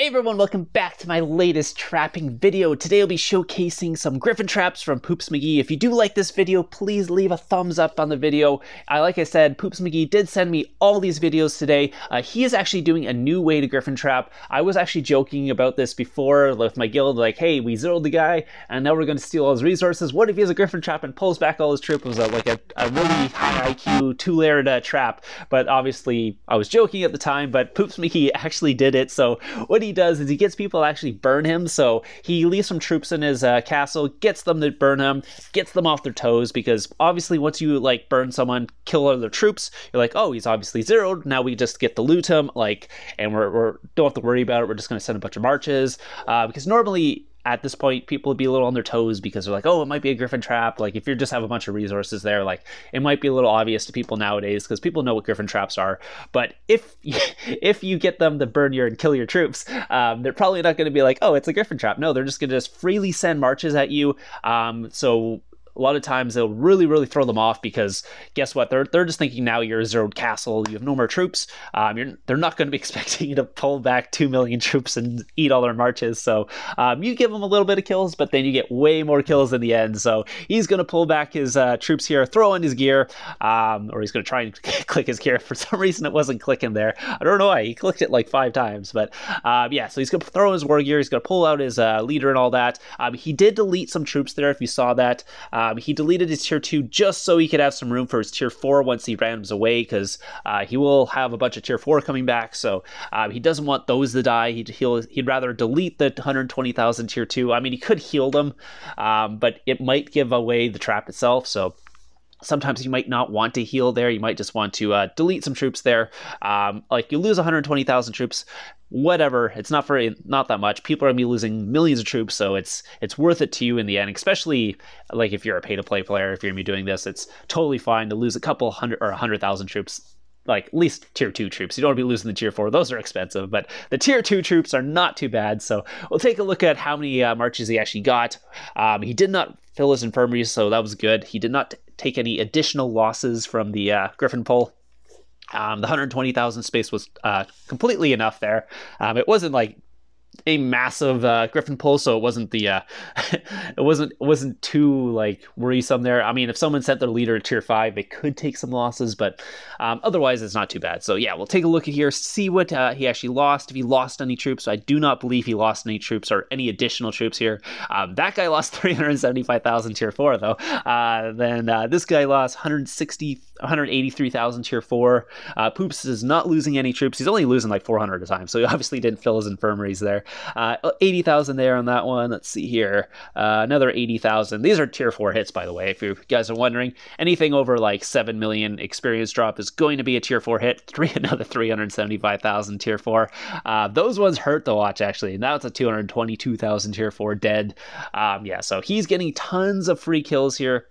Hey everyone, welcome back to my latest trapping video. Today I'll be showcasing some griffin traps from Poops McGee. If you do like this video, please leave a thumbs up on the video. Like I said, Poops McGee did send me all these videos today. He is actually doing a new way to griffin trap. I was actually joking about this before with my guild, like, hey, we zeroed the guy, and now we're going to steal all his resources. What if he has a griffin trap and pulls back all his troop? It was like a really high IQ, two-layered trap, but obviously I was joking at the time, but Poops McGee actually did it. So what he does is he gets people to actually burn him. So he leaves some troops in his castle, gets them to burn him, gets them off their toes, because obviously once you like burn someone, kill all their troops, you're like, oh, he's obviously zeroed. Now we just get to loot him, like, and we're don't have to worry about it. We're just going to send a bunch of marches, because normally at this point, people would be a little on their toes because they're like, oh, it might be a griffin trap. Like, if you just have a bunch of resources there, like, it might be a little obvious to people nowadays because people know what griffin traps are. But if you get them to burn your and kill your troops, they're probably not going to be like, oh, it's a griffin trap. No, they're just going to just freely send marches at you. So a lot of times they'll really throw them off because guess what? They're just thinking now you're a zeroed castle, you have no more troops. They're not going to be expecting you to pull back 2 million troops and eat all their marches. So you give him a little bit of kills, but then you get way more kills in the end. So he's going to pull back his troops here, throw in his gear, or he's going to try and click his gear. For some reason, it wasn't clicking there. I don't know why. He clicked it like 5 times, but yeah. So he's going to throw in his war gear. He's going to pull out his leader and all that. He did delete some troops there, if you saw that. He deleted his tier 2 just so he could have some room for his tier 4 once he randoms away, because he will have a bunch of tier 4 coming back, so he doesn't want those to die. He'd rather delete the 120,000 tier 2. I mean, he could heal them, but it might give away the trap itself, so sometimes you might not want to heal there. You might just want to delete some troops there. Like, you lose 120,000 troops, whatever. It's not that much. People are gonna be losing millions of troops, so it's worth it to you in the end. Especially like if you're a pay-to-play player, if you're gonna be doing this, it's totally fine to lose a couple hundred or 100,000 troops. Like, at least tier 2 troops. You don't want to be losing the tier 4. Those are expensive, but the tier 2 troops are not too bad. So we'll take a look at how many marches he actually got. He did not fill his infirmaries, so that was good. He did not take any additional losses from the Griffin pull. The 120,000 space was completely enough there. It wasn't like a massive griffin pull, so it wasn't the it wasn't too like worrisome there. I mean, if someone sent their leader to tier 5, they could take some losses, but otherwise it's not too bad. So yeah, we'll take a look at here, see what he actually lost, if he lost any troops. So I do not believe he lost any troops or any additional troops here. That guy lost 375,000 tier 4 though. Then this guy lost 183,000 tier 4. Poops is not losing any troops. He's only losing like 400 at a time, so he obviously didn't fill his infirmaries there. 80,000 there on that one. Let's see here. Another 80,000. These are tier 4 hits, by the way, if you guys are wondering. Anything over like 7 million experience drop is going to be a tier 4 hit. Another 375,000 tier 4. Those ones hurt to watch, actually. Now it's a 222,000 tier 4 dead. Yeah, so he's getting tons of free kills here.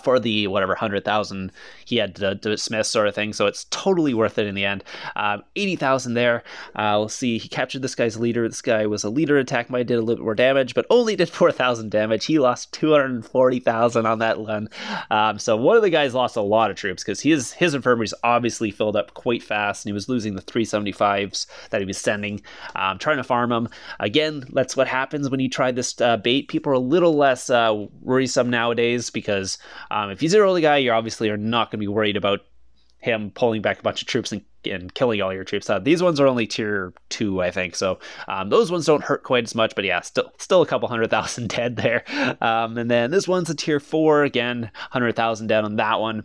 For the whatever 100,000 he had to dismiss, sort of thing, so it's totally worth it in the end. 80,000 there. We'll see. He captured this guy's leader. This guy was a leader attack. Might did a little bit more damage, but only did 4,000 damage. He lost 240,000 on that run. So one of the guys lost a lot of troops because his infirmaries obviously filled up quite fast, and he was losing the 375s that he was sending. Trying to farm them again. That's what happens when you try this bait. People are a little less worrisome nowadays because if you zero the guy, you obviously are not going to be worried about him pulling back a bunch of troops and killing all your troops. These ones are only tier 2, I think, so those ones don't hurt quite as much, but yeah, still a couple 100,000 dead there. And then this one's a tier 4, again, 100,000 down on that one.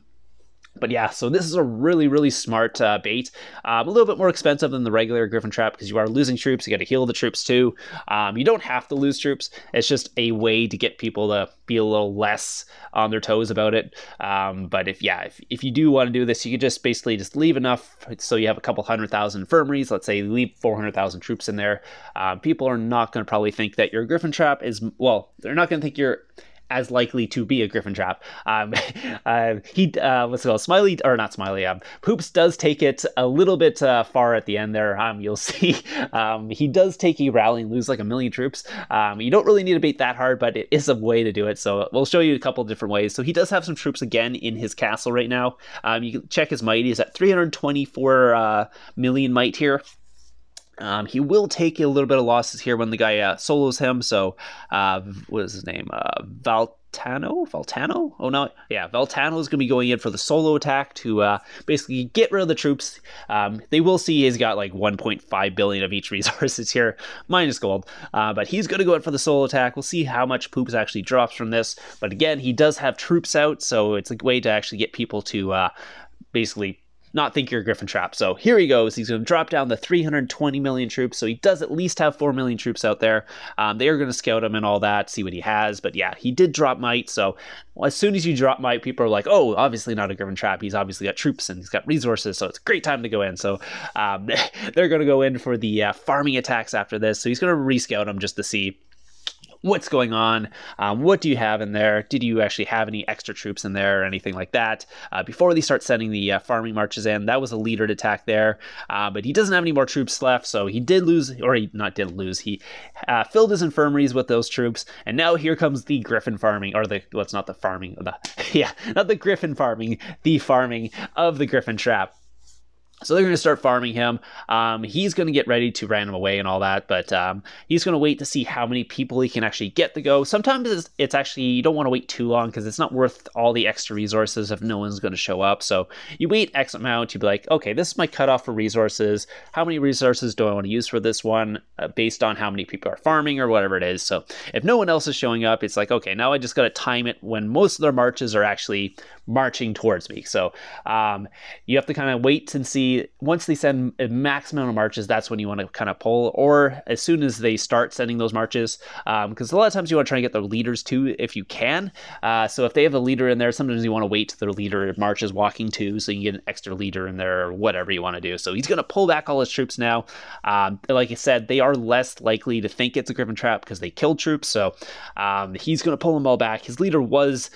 But yeah, so this is a really smart bait. A little bit more expensive than the regular griffin trap because you are losing troops. You got to heal the troops too. You don't have to lose troops. It's just a way to get people to be a little less on their toes about it. But if you do want to do this, you could just basically just leave enough so you have a couple 100,000 infirmaries. Let's say you leave 400,000 troops in there. People are not going to probably think that your griffin trap is, well, they're not going to think you're as likely to be a griffin trap. What's it called? Smiley, or not Smiley, Poops does take it a little bit far at the end there. You'll see he does take a rally and lose like 1 million troops. You don't really need to bait that hard, but it is a way to do it. So we'll show you a couple different ways. So he does have some troops again in his castle right now. You can check his might. He's at 324 million might here. He will take a little bit of losses here when the guy solos him. So, what is his name? Valtano? Oh, no. Yeah, Valtano is going to be going in for the solo attack to basically get rid of the troops. They will see he's got like 1.5 billion of each resources here, minus gold. But he's going to go in for the solo attack. We'll see how much Poops actually drops from this. But again, he does have troops out, so it's a way to actually get people to basically not think you're a Griffin trap. So here he goes. He's going to drop down the 320 million troops. So he does at least have 4 million troops out there. They are going to scout him and all that, see what he has. But yeah, he did drop might. So as soon as you drop might, people are like, oh, obviously not a Griffin trap. He's obviously got troops and he's got resources. So it's a great time to go in. So they're going to go in for the farming attacks after this. So he's going to rescout him just to see what's going on. What do you have in there? Did you actually have any extra troops in there or anything like that? Before they start sending the farming marches in, that was a leadered attack there, but he doesn't have any more troops left, so he did lose, or he not did lose, he filled his infirmaries with those troops, and now here comes the Griffin farming, or the, well, it's not the farming, not the Griffin farming, the farming of the Griffin trap. So they're going to start farming him. He's going to get ready to ran him away and all that, but he's going to wait to see how many people he can actually get to go. Sometimes it's actually, you don't want to wait too long because it's not worth all the extra resources if no one's going to show up. So you wait X amount, you'd be like, okay, this is my cutoff for resources. How many resources do I want to use for this one based on how many people are farming or whatever it is. So if no one else is showing up, it's like, okay, now I just got to time it when most of their marches are actually marching towards me. So you have to kind of wait and see. Once they send a max amount of marches, that's when you want to kind of pull, or as soon as they start sending those marches, because a lot of times you want to try and get their leaders too if you can. So if they have a leader in there, sometimes you want to wait till their leader marches walking too, so you can get an extra leader in there or whatever you want to do. So he's going to pull back all his troops now. Like I said, they are less likely to think it's a Griffin trap because they killed troops. So he's going to pull them all back. His leader was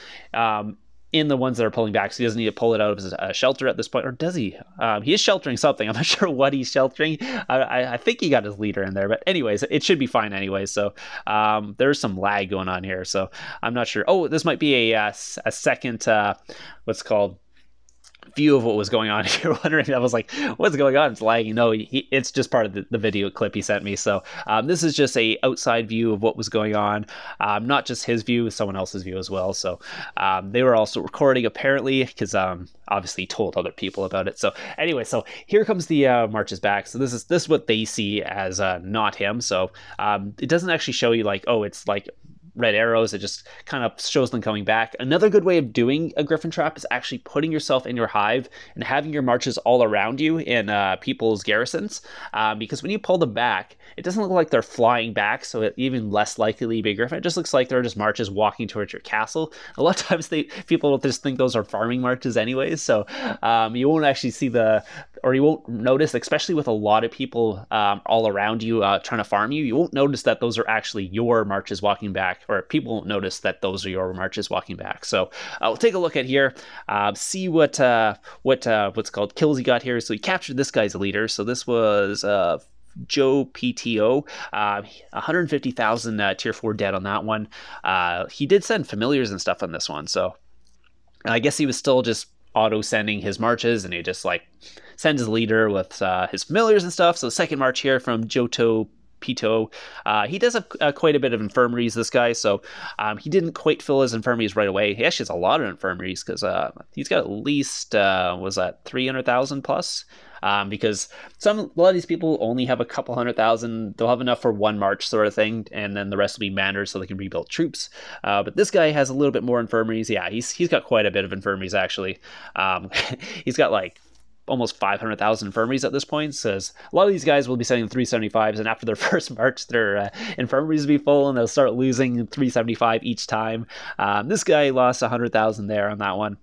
in the ones that are pulling back, so he doesn't need to pull it out of his shelter at this point, or does he? He is sheltering something. I'm not sure what he's sheltering. I think he got his leader in there, but anyways, it should be fine anyways. So there's some lag going on here, so I'm not sure. Oh, this might be a second, what's called, view of what was going on here. Wondering, I was like, what's going on? It's lagging. No, it's just part of the video clip he sent me. So this is just a outside view of what was going on, not just his view, someone else's view as well. So they were also recording apparently because obviously told other people about it. So anyway, so here comes the marches back. So this is what they see as not him. So it doesn't actually show you like, oh, it's like red arrows. It just kind of shows them coming back. Another good way of doing a Griffin trap is actually putting yourself in your hive and having your marches all around you in people's garrisons, because when you pull them back, it doesn't look like they're flying back, so it's even less likely to be a Griffin. It just looks like they're just marches walking towards your castle. A lot of times people will just think those are farming marches anyways, so you won't actually see or you won't notice, especially with a lot of people all around you trying to farm you, you won't notice that those are actually your marches walking back, or people won't notice that those are your marches walking back. So we'll take a look at here, see what's called kills he got here. So he captured this guy's leader. So this was Joe PTO, 150,000 tier 4 dead on that one. He did send familiars and stuff on this one, so I guess he was still just auto sending his marches, and he just like sends his leader with his familiars and stuff. So second march here from Joto Pito. He does have quite a bit of infirmaries, this guy, so he didn't quite fill his infirmaries right away. He actually has a lot of infirmaries because he's got at least, was that 300,000 plus? Because a lot of these people only have a couple 100,000. They'll have enough for one march sort of thing, and then the rest will be manners so they can rebuild troops. But this guy has a little bit more infirmaries. Yeah, he's got quite a bit of infirmaries, actually. He's got like almost 500,000 infirmaries at this point. Says a lot of these guys will be sending 375s, and after their first march, their infirmaries will be full, and they'll start losing 375 each time. This guy lost 100,000 there on that one.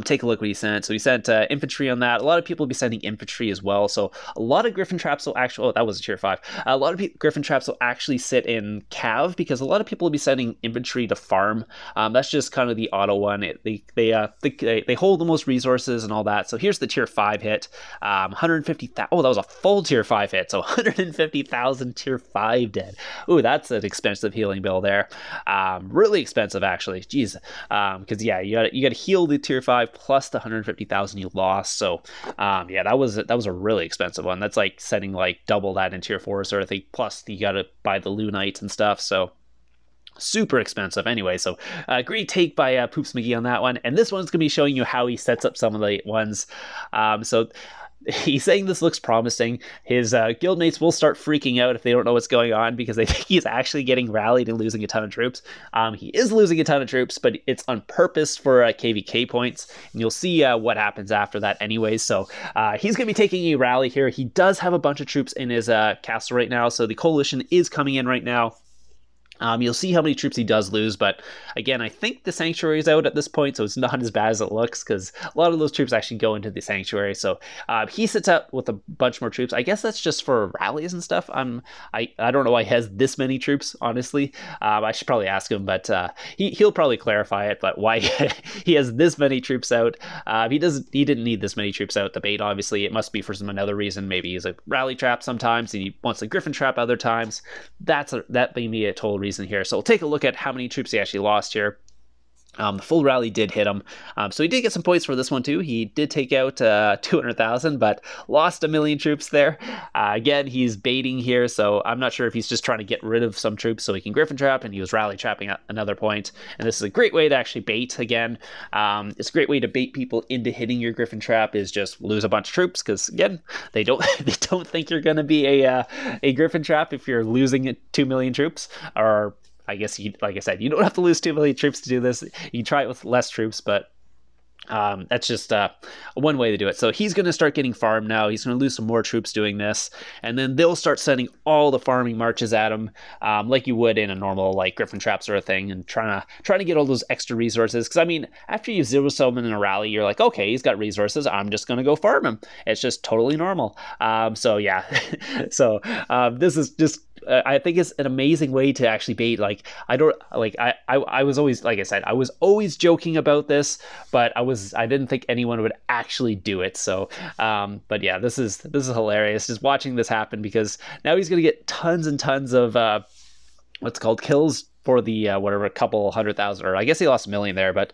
Take a look what he sent. So he sent infantry on that. A lot of people will be sending infantry as well. So a lot of Griffin traps will actually, oh, that was a tier 5. A lot of Griffin traps will actually sit in cav, because a lot of people will be sending infantry to farm. That's just kind of the auto one. They hold the most resources and all that. So here's the tier 5 hit. 150,000. Oh, that was a full tier 5 hit. So 150,000 tier 5 dead. Ooh, that's an expensive healing bill there. Really expensive, actually. Jeez. Because yeah, you got to heal the tier 125 plus the 150,000 you lost. So yeah, that was a really expensive one. That's like setting like double that into your forest or I think plus you got to buy the Lunite and stuff. So super expensive anyway. So great take by Poops McGee on that one. And this one's gonna be showing you how he sets up some of the ones. So he's saying this looks promising. His guildmates will start freaking out if they don't know what's going on because they think he's actually getting rallied and losing a ton of troops. He is losing a ton of troops, but it's on purpose for KVK points, and you'll see what happens after that anyways. So he's going to be taking a rally here. He does have a bunch of troops in his castle right now, so the coalition is coming in right now. You'll see how many troops he does lose, but again, I think the sanctuary is out at this point, so it's not as bad as it looks because a lot of those troops actually go into the sanctuary. So he sits up with a bunch more troops. I guess that's just for rallies and stuff. I don't know why he has this many troops, honestly. I should probably ask him, but he'll probably clarify it. But why he has this many troops out? He didn't need this many troops out. The bait, obviously, it must be for some another reason. Maybe he's a rally trap sometimes, and he wants a Griffon trap other times. That may be a total reason here. So we'll take a look at how many troops he actually lost here. The full rally did hit him, so he did get some points for this one too. He did take out 200,000, but lost 1 million troops there. Again, he's baiting here, so I'm not sure if he's just trying to get rid of some troops so he can Griffon trap, and he was rally trapping at another point. And this is a great way to actually bait again. It's a great way to bait people into hitting your Griffon trap is just lose a bunch of troops because again, they don't think you're going to be a Griffon trap if you're losing 2 million troops. Or I guess, like I said, you don't have to lose 2 million troops to do this. You can try it with less troops, but that's just one way to do it. So he's going to start getting farmed now. He's going to lose some more troops doing this, and then they'll start sending all the farming marches at him, like you would in a normal like Griffon trap sort of thing, and trying to get all those extra resources. Because I mean, after you zero summon in a rally, you're like, okay, he's got resources. I'm just going to go farm him. It's just totally normal. So yeah, so this is just. I think it's an amazing way to actually bait. Like I was always, like I said, I was always joking about this, but I didn't think anyone would actually do it. So, but yeah, this is hilarious just watching this happen because now he's gonna get tons and tons of what's called kills for the whatever, a couple 100,000, or I guess he lost 1 million there, but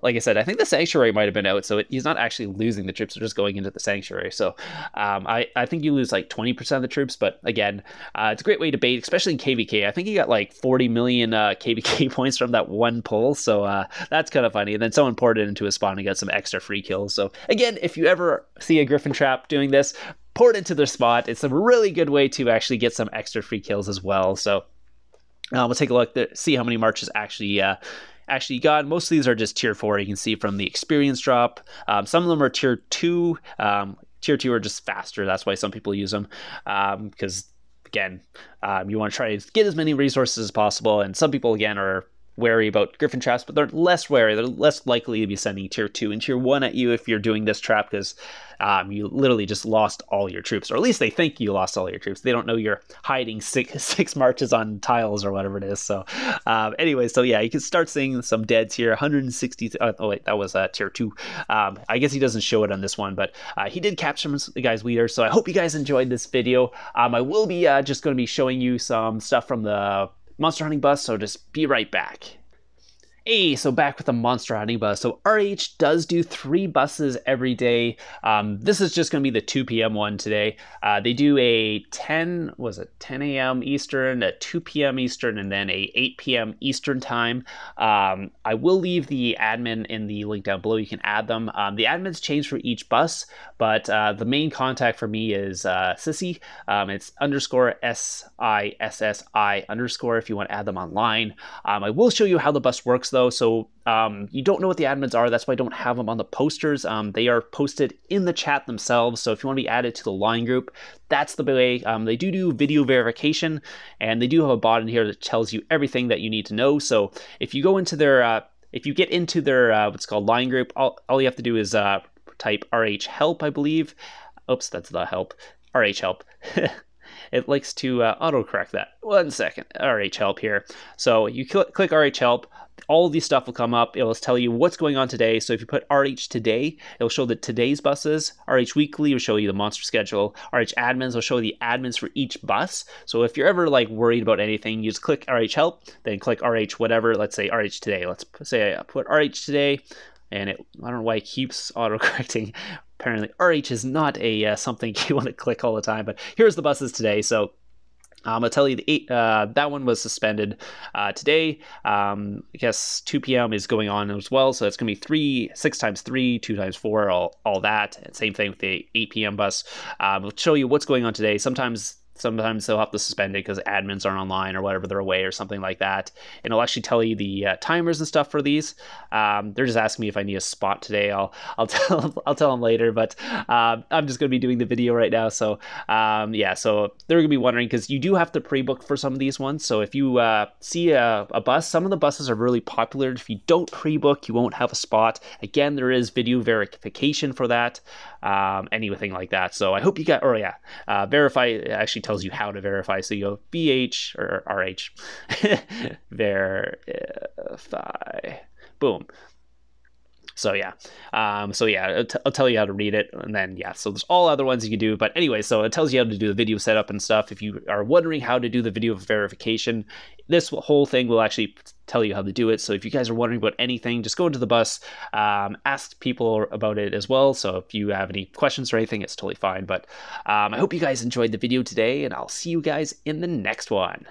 like I said, I think the sanctuary might have been out, so he's not actually losing the troops, they're just going into the sanctuary. So I think you lose like 20% of the troops, but again, it's a great way to bait, especially in KVK. I think he got like 40 million KVK points from that one pull, so that's kind of funny. And then someone poured it into his spawn and got some extra free kills. So again, if you ever see a Griffon trap doing this, pour it into their spot. It's a really good way to actually get some extra free kills as well. So we'll take a look there, see how many marches actually got. Most of these are just tier 4. You can see from the experience drop. Some of them are tier 2. Tier 2 are just faster. That's why some people use them because again, you want to try to get as many resources as possible. And some people again are wary about Griffon traps, but they're less wary. They're less likely to be sending tier 2 and tier 1 at you if you're doing this trap because you literally just lost all your troops, or at least they think you lost all your troops. They don't know you're hiding six marches on tiles or whatever it is. So anyway, so yeah, you can start seeing some deads here. 160. Oh wait, that was tier 2. I guess he doesn't show it on this one, but he did capture the guy's leader. So I hope you guys enjoyed this video. I will be just going to be showing you some stuff from the monster hunting bus, so just be right back. Hey, so back with the monster hunting bus. So RH does do 3 buses every day. This is just going to be the 2 p.m. one today. They do a 10 a.m. Eastern, a 2 p.m. Eastern, and then a 8 p.m. Eastern time. I will leave the admin in the link down below. You can add them. The admins change for each bus, but the main contact for me is Sissy. It's _SISSI_ if you want to add them online. I will show you how the bus works though. So you don't know what the admins are. That's why I don't have them on the posters. They are posted in the chat themselves. So if you want to be added to the line group, that's the way. They do video verification, and they do have a bot in here that tells you everything that you need to know. So if you go into their, if you get into their what's called line group, all you have to do is type RH help, I believe. Oops, that's the help. RH help. It likes to autocorrect that. 1 second. RH help here. So you click RH help. All of these stuff will come up. It'll tell you what's going on today. So if you put RH today, it'll show the today's buses. RH weekly will show you the monster schedule. RH admins will show the admins for each bus. So if you're ever like worried about anything, you just click RH help, then click RH whatever. Let's say RH today. Let's say I put RH today. and I don't know why it keeps auto-correcting. Apparently RH is not a something you want to click all the time, but here's the buses today. So I'll tell you that one was suspended today. I guess 2 p.m. is going on as well, so it's going to be 6 times 3, 2 times 4, all that. And same thing with the 8 p.m. bus. We'll show you what's going on today. Sometimes they'll have to suspend it because admins aren't online or whatever, they're away or something like that. And it'll actually tell you the timers and stuff for these. They're just asking me if I need a spot today. I'll tell them later, but I'm just going to be doing the video right now. So yeah, so they're going to be wondering because you do have to pre-book for some of these ones. So if you see a bus, some of the buses are really popular. If you don't pre-book, you won't have a spot. Again, there is video verification for that. Anything like that. So I hope you got, or yeah, verify actually tells you how to verify. So you go BH or RH, verify, boom. So yeah, I'll tell you how to read it, and then yeah, so there's all other ones you can do. But anyway, so it tells you how to do the video setup and stuff. If you are wondering how to do the video verification, this whole thing will actually tell you how to do it. So if you guys are wondering about anything, just go into the bus, ask people about it as well. So if you have any questions or anything, it's totally fine. But I hope you guys enjoyed the video today, and I'll see you guys in the next one.